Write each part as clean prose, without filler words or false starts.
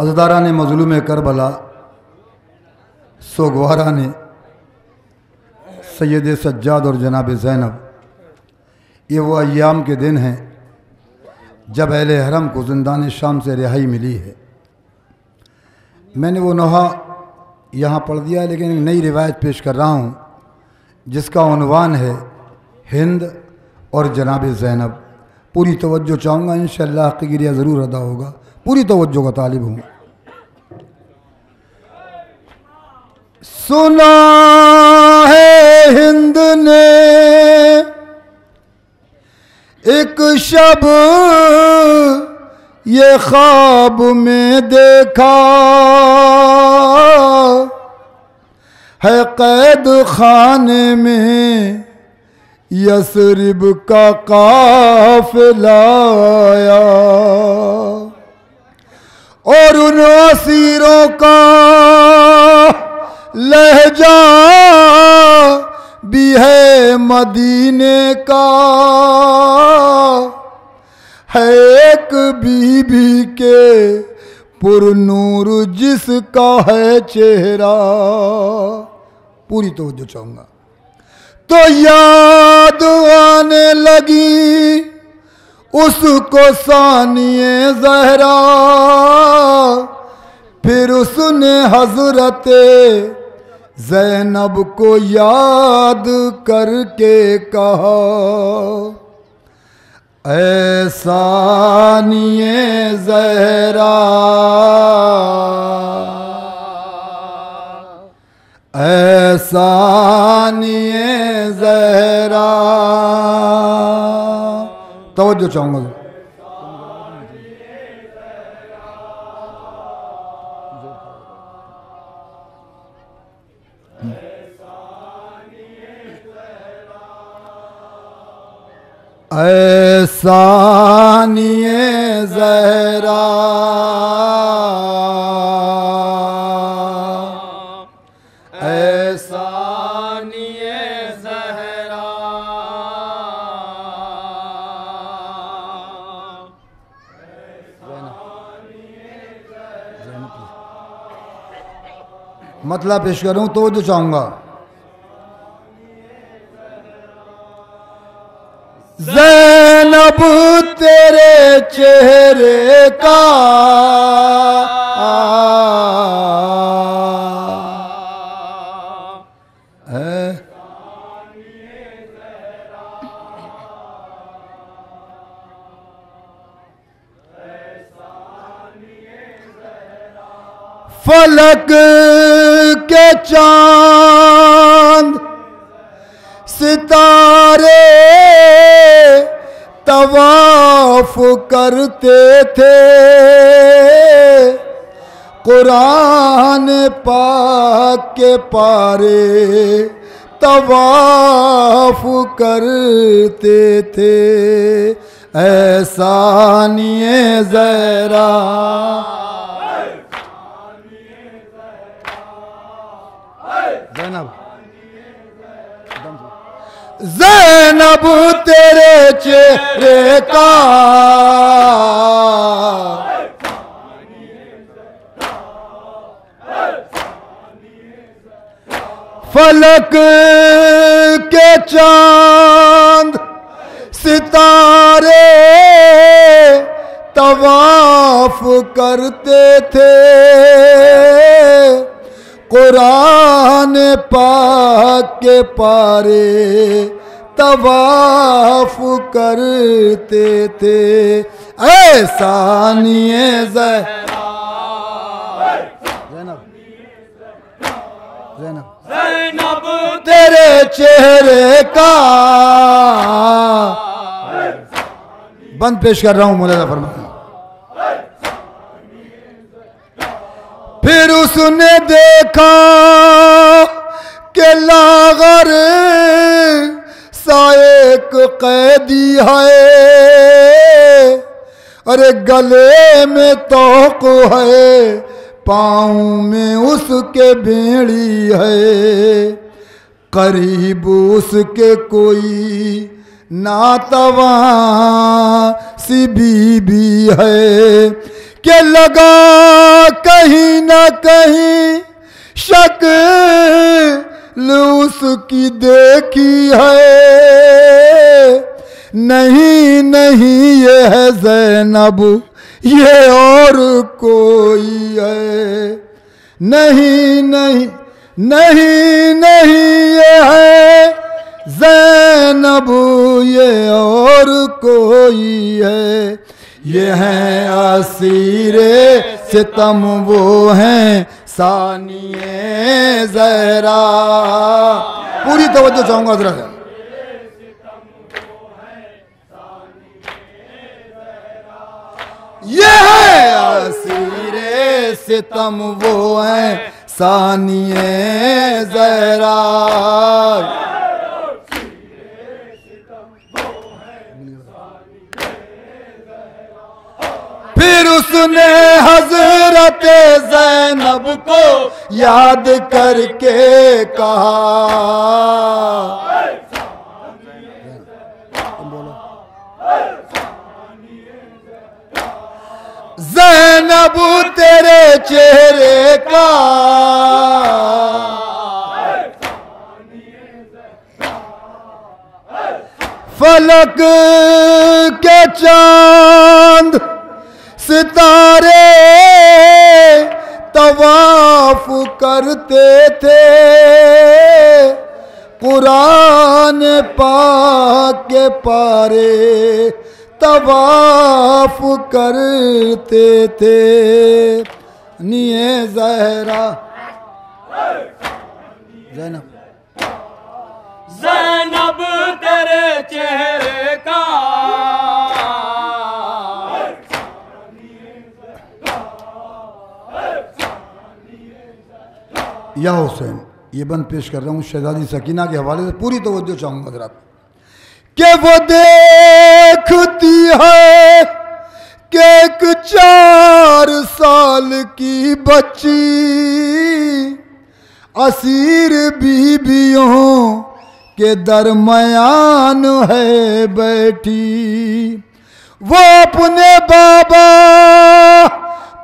अज़दारा ने मज़लूम करबला सोगवारा ने सैयद सज्जाद और जनाब ज़ैनब, ये वो अय्याम के दिन हैं जब अहले हरम को ज़िंदान शाम से रिहाई मिली है। मैंने वो नोहा यहाँ पढ़ दिया, लेकिन एक नई रिवायत पेश कर रहा हूँ जिसका उन्वान है हिंद और जनाब ज़ैनब। पूरी तवज्जो चाहूँगा, इंशाअल्लाह हक़ गिरिया ज़रूर अदा होगा। पूरी तवज्जो का तालिब हूँ। सुना है हिंद ने एक शब ये ख्वाब में देखा है, कैद खाने में यसरिब का काफिला आया और उन असीरों का लहजा भी है मदीने का, है एक बीबी के पुरनूर जिसका है चेहरा। पूरी तवज्जो चाहूँगा। तो याद आने लगी उसको सानिए ज़हरा, फिर उसने हज़रते ज़ैनब को याद करके कहा, ऐ सानिए ज़हरा, ऐ सानिए ज़हरा। तवज्जो चाहूँगा। ऐ सानिए ज़हरा, ऐ सानिए ज़हरा, मतलब पेश करूँ तो जो चाहूँगा। ज़ैनब तेरे चेहरे का है, फलक के चांद सितारे तवाफ करते थे, कुरान पाक के पारे तवाफ करते थे। ऐसा निये ज़हरा, ज़ैनब तेरे चेहरे का फलक के चांद सितारे तवाफ करते थे, कुरान पाक के पारे तवाफ करते थे। ऐसा निये ज़हरा, ज़ैनब तेरे चेहरे का। बंद पेश कर रहा हूँ मौलाना फरमाया। फिर उसने देखा कि लागर सा एक कैदी है, अरे गले में तोक है, पाँव में उसके भेड़ी है, करीब उसके कोई नातवा सी बीबी है, के लगा कहीं ना कहीं शक्ल उसकी देखी है। नहीं नहीं ये है ज़ैनब, ये और कोई है। नहीं नहीं नहीं नहीं ये है ज़ैनब, ये और कोई है। ये हैं असीरे सितम, वो हैं सानिए ज़हरा। पूरी तवज्जो चाहूंगा जरा। ये है असीरे सितम, वो हैं सानिए ज़हरा। फिर उसने हजरत ज़ैनब को याद करके कहा, ज़ैनब तेरे चेहरे का फलक के चांद सितारे तवाफ करते थे। कुरान पाक के पारे तवाफ करते थे। निये ज़हरा ज़ैनब, ज़ैनब तेरे चेहरे का या हुसैन, ये बंद पेश कर रहा हूँ शहजादी सकीना के हवाले से। पूरी तवज्जो चाहूँगा हज़रात कि वो देखती है कि एक 4 साल की बच्ची असीर बीबियों के दरमियान है बैठी। वो अपने बाबा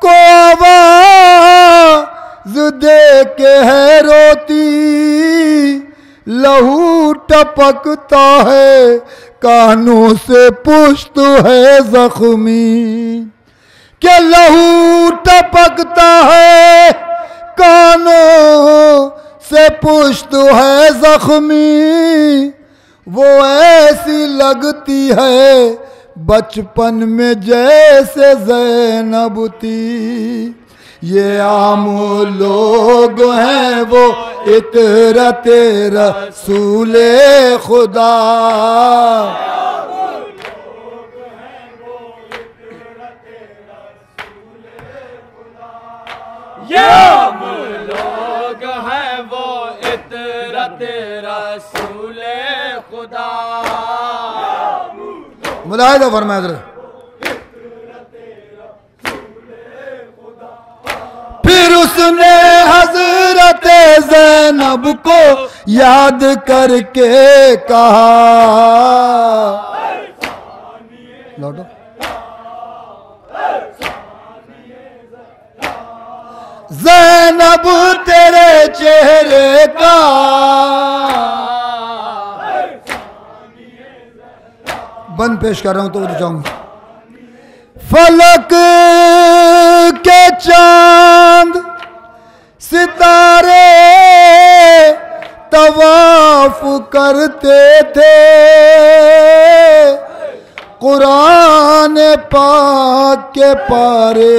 को आवाज़ दे के है रोती, लहू टपकता है कानों से, पुश्त है जख्मी। क्या लहू टपकता है कानों से, पुश्त है जख्मी। वो ऐसी लगती है बचपन में जैसे ज़ैनब थी। ये आम लोग हैं वो इतरत रसूले खुदा। ये आम लोग हैं वो इतरत रसूले खुदा। मुलाहिदा फरमाया जरा। फिर उसने हजरत ज़ैनब को याद करके कहा, लौटो, ज़ैनब तेरे चेहरे का बंद पेश कर रहा हूं तो जाऊंगा। फलक के चांद सितारे तवाफ करते थे। कुरान पाक के पारे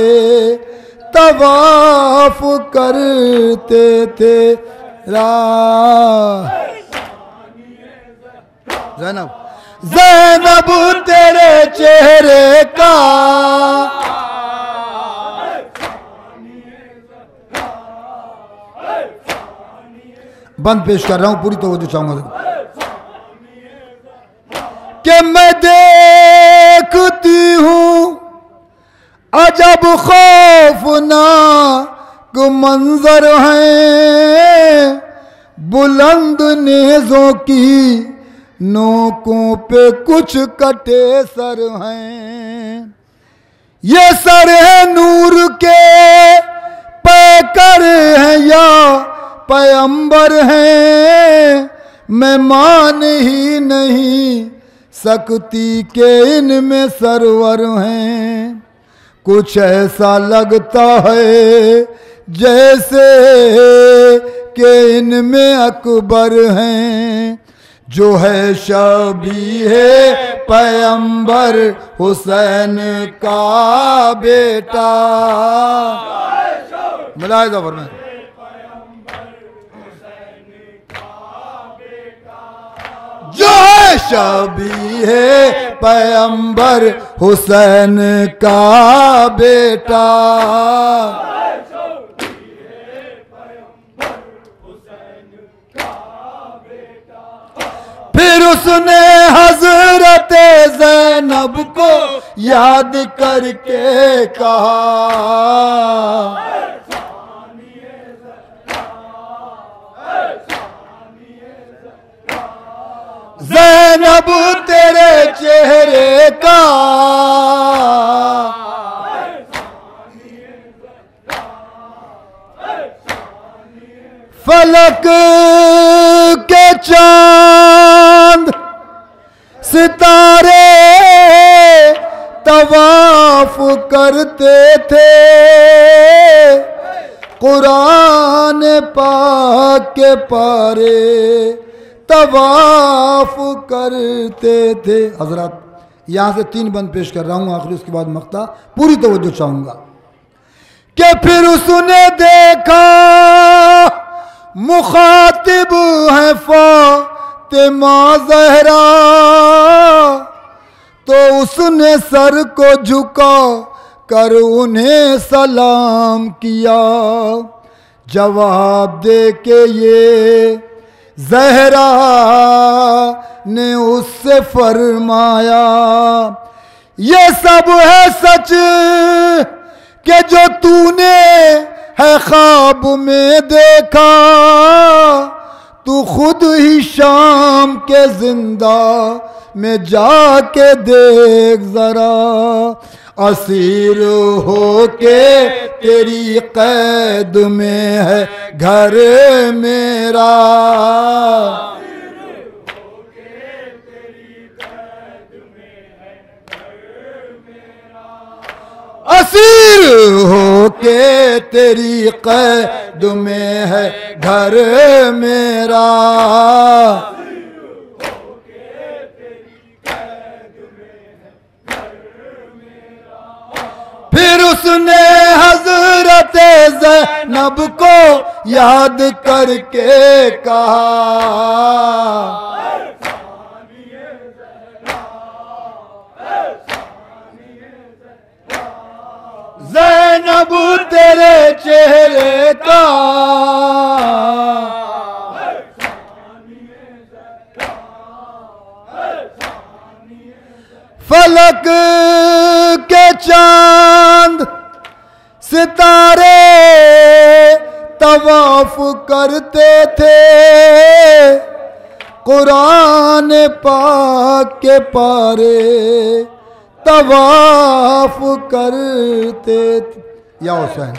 तवाफ करते थे। ज़ैनब, ज़ैनब तेरे चेहरे का बंद पेश कर रहा हूं, पूरी तवज्जो चाहूंगा कि मैं देखती हूं अजब खौफनाक मंजर है। बुलंद नेज़ों की नोकों पे कुछ कटे सर हैं। ये सर है नूर के पैगंबर हैं, मैं मान ही नहीं सकती के इनमें सरवर हैं। कुछ ऐसा लगता है जैसे कि इनमें अकबर हैं, जो है शबीहे पैगंबर हुसैन का बेटा। मुलाहिज़ा फरमाएं। जो है शबीहे पैगंबर हुसैन का बेटा। फिर उसने हजरत ज़ैनब को याद करके कहा, ज़ैनब तेरे चेहरे का फलक के चांद सितारे तवाफ करते थे, कुरान पाक के पारे तवाफ करते थे। हजरत यहाँ से 3 बंद पेश कर रहा हूँ, आखिर उसके बाद मक्ता पूरी तवज्जो चाहूँगा। कि फिर उसने देखा मुखातिब है फातिमा ज़हरा, तो उसने सर को झुका कर उन्हें सलाम किया। जवाब दे के ये ज़हरा ने उससे फरमाया, ये सब है सच कि जो तूने है ख्वाब में देखा, तू खुद ही शाम के जिंदा में जाके देख जरा। असीर हो के तेरी कैद में है घर मेरा, असीर हो के तेरी कैद में है घर मेरा। फिर उसने हजरत ज़ैनब को याद करके कहा, ज़ैनब तेरे चेहरे का फलक के चांद सितारे तवाफ करते थे, कुरान पाक के पारे तवाफ करते थे। या हुसैन,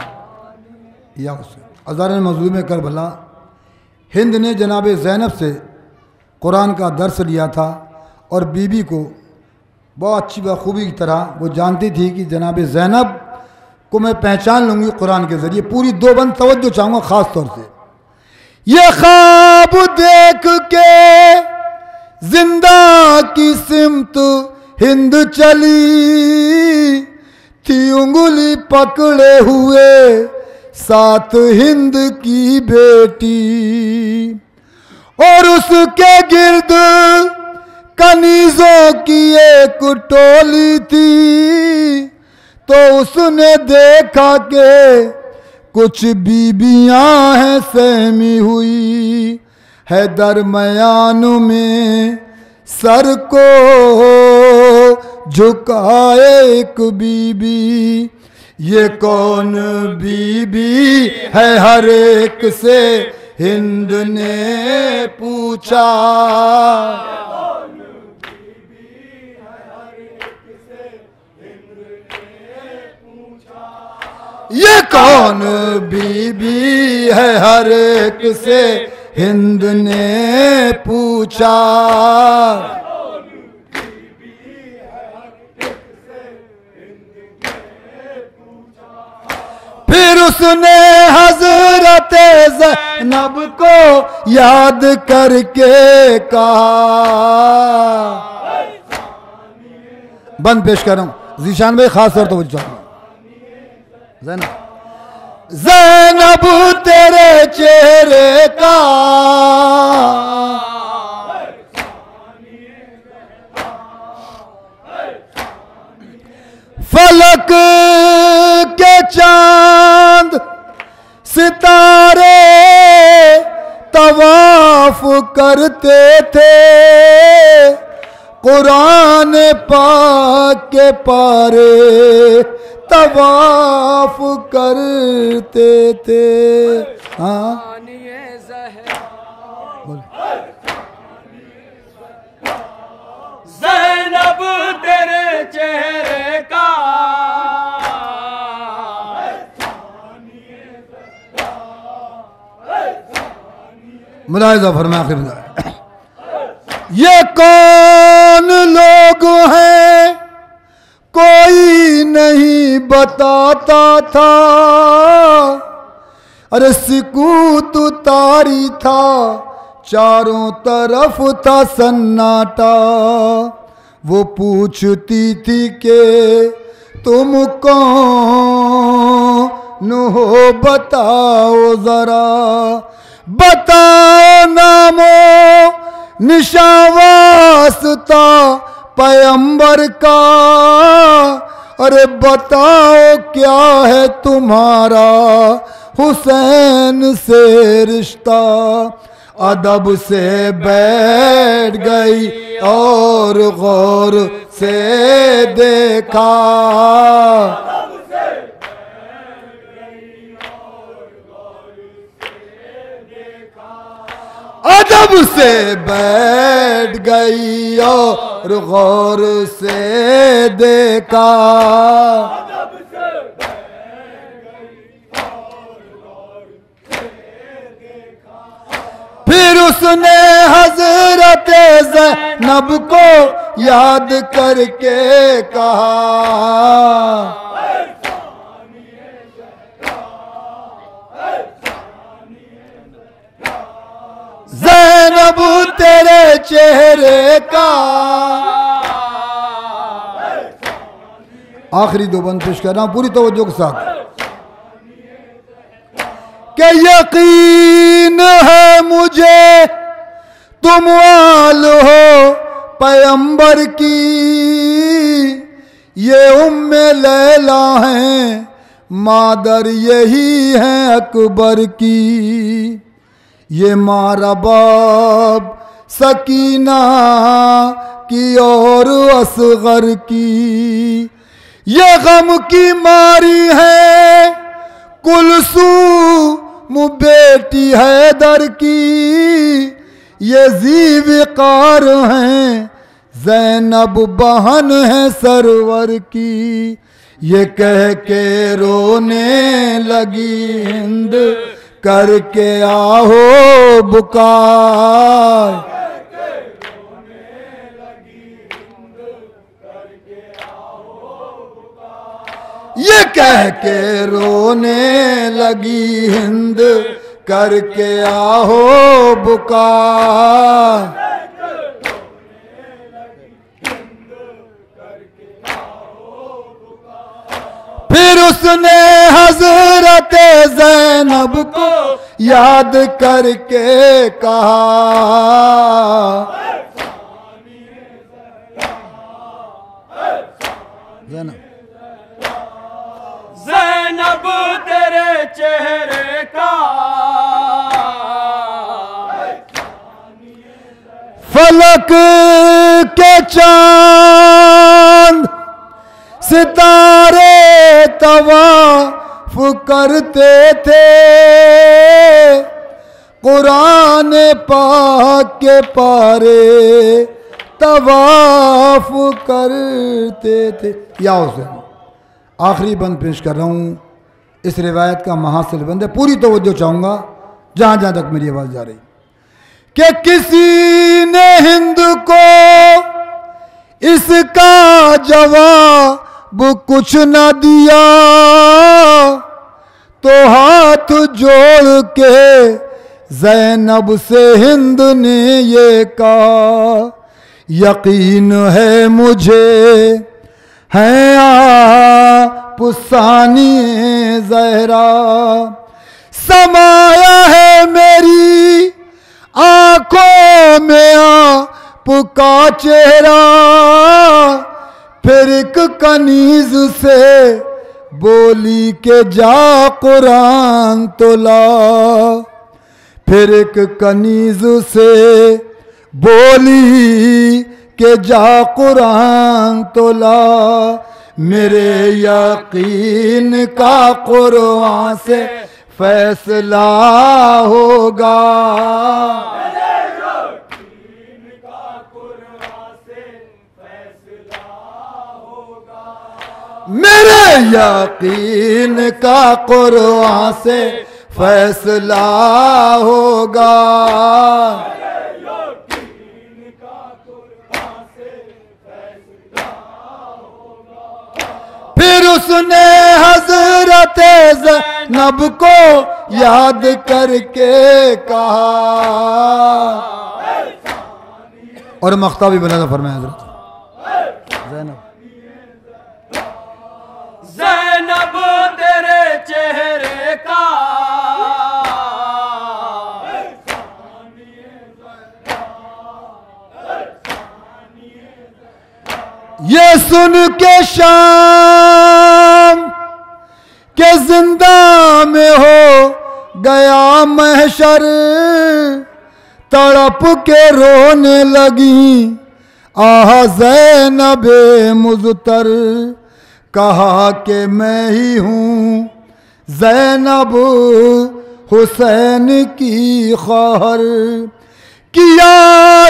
या हुसैन। अज़ार मज़लूम करबला हिंद ने जनाब ज़ैनब से कुरान का दर्स लिया था और बीबी को बहुत अच्छी बखूबी की तरह वो जानती थी कि जनाब ज़ैनब को मैं पहचान लूँगी कुरान के ज़रिए। पूरी 2 बंद तवज्जो चाहूँगा ख़ास तौर से। ये ख्वाब देख के जिंदा की सिमत हिंद चली थी, उंगली पकड़े हुए साथ हिंद की बेटी, और उसके गिर्द कनीज़ों की एक टोली थी। तो उसने देखा कि कुछ बीबियां हैं सहमी हुई है दरमियान में, सर को झुकाए एक बीबी। ये कौन बीबी है हर एक से हिंद ने पूछा, ये कौन बीबी है हर एक से हिंद ने पूछा। फिर उसने हजरत ज़ैनब को याद करके कहा। बंद पेश कर रहा हूं जीशान भाई, खास तौर तो ज़ैनब तेरे चेहरे का फलक के चांद सितारे तवाफ करते थे, कुरान पाक के पारे तवाफ करते थे। हाँ ज़ैनब तेरे चेहरे का मुलाहिज़ा फरमाया, ये कौन लोग हैं कोई नहीं बताता था। अरे सुकूत तारी था, चारों तरफ था सन्नाटा। वो पूछती थी कि तुम कौन हो बताओ जरा, बताओ नामो निशावास्ता पैगंबर का। अरे बताओ क्या है तुम्हारा हुसैन से रिश्ता। अदब से बैठ गई और गौर से देखा। अदब से बैठ गई और गौर से देखा। फिर उसने हजरत ज़ैनब को याद करके कहा। ज़ैनब तेरे चेहरे का। आखिरी दो बंद पेश कर रहा हूं पूरी तवज्जो के साथ कि यकीन है मुझे तुम आल हो पैगंबर की। ये उम्मे लैला हैं, मादर यही है अकबर की। ये माँ रबाब सकीना की और असगर की। ये गम की मारी है कुलसूम बेटी हैदर की। ये ज़ीविकार हैं ज़ैनब बहन है सरवर की। ये कह के रोने लगी हिंद करके आहो बुकार। ये कह के रोने लगी हिंद करके आहो बुकार। फिर उसने हजरत ज़ैनब को याद करके कहा। ज़ैनब तेरे चेहरे का फलक के चांद सितारे तवाफ करते थे, कुरान पाक के पारे तवाफ करते थे। या हुसैन आखिरी बंद पेश कर रहा हूँ इस रिवायत का महासिल बंद है। पूरी तवज्जो चाहूँगा जहाँ जहाँ तक मेरी आवाज़ जा रही कि किसी ने हिंद को इसका जवाब कुछ न दिया तो हाथ जोड़ के ज़ैनब से हिंद ने ये कहा, यकीन है मुझे है आप सानी ज़हरा, समाया है मेरी आंखों में आपका चेहरा, फिर एक कनीज से बोली के जा कुरान तो ला, फिर एक कनीज से बोली के जा कुरान तो ला, मेरे यकीन का कुरान से फैसला होगा, मेरे यकीन का कुरान से फैसला होगा, फिर उसने हजरत ज़ैनब को याद करके कहा, और मख्ता भी बना था फरमाया हजरत ज़ैनब, ज़ैनब तेरे चेहरे का ये सुन के शाम के जिंदा में हो गया महशर, तड़प के रोने लगी आह ज़ैनबे मुज़तर, कहा कि मैं ही हूँ ज़ैनब हुसैन की ख्वाहर, किया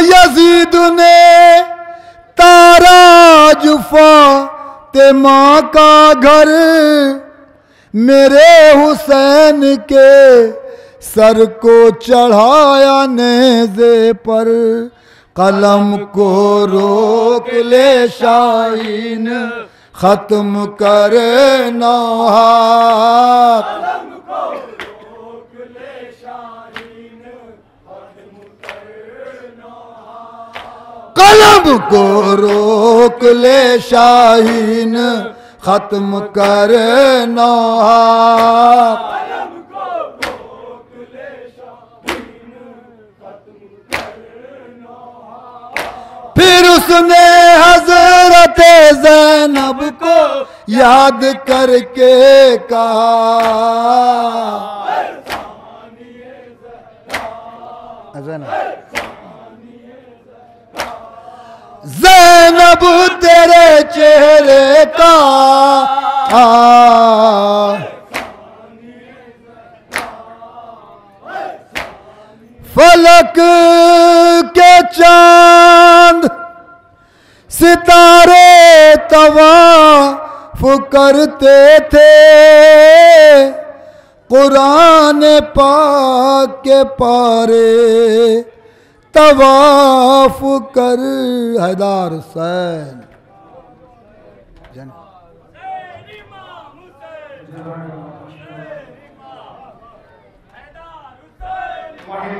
यजीद ने तारा जुफा ते माँ का घर, मेरे हुसैन के सर को चढ़ाया नेज़े पर, कलम को रोक ले शाहीन खत्म कर नौहा, कलम को रोक ले शाहीन खत्म कर नौहा, फिर उसने हजरत ज़ैनब को याद करके कहा, ज़ैनब तेरे चेहरे का फलक के चांद सितारे तवाफ करते थे, कुरान पाक के पारे तवाफ कर हैदर हुसैन बड़े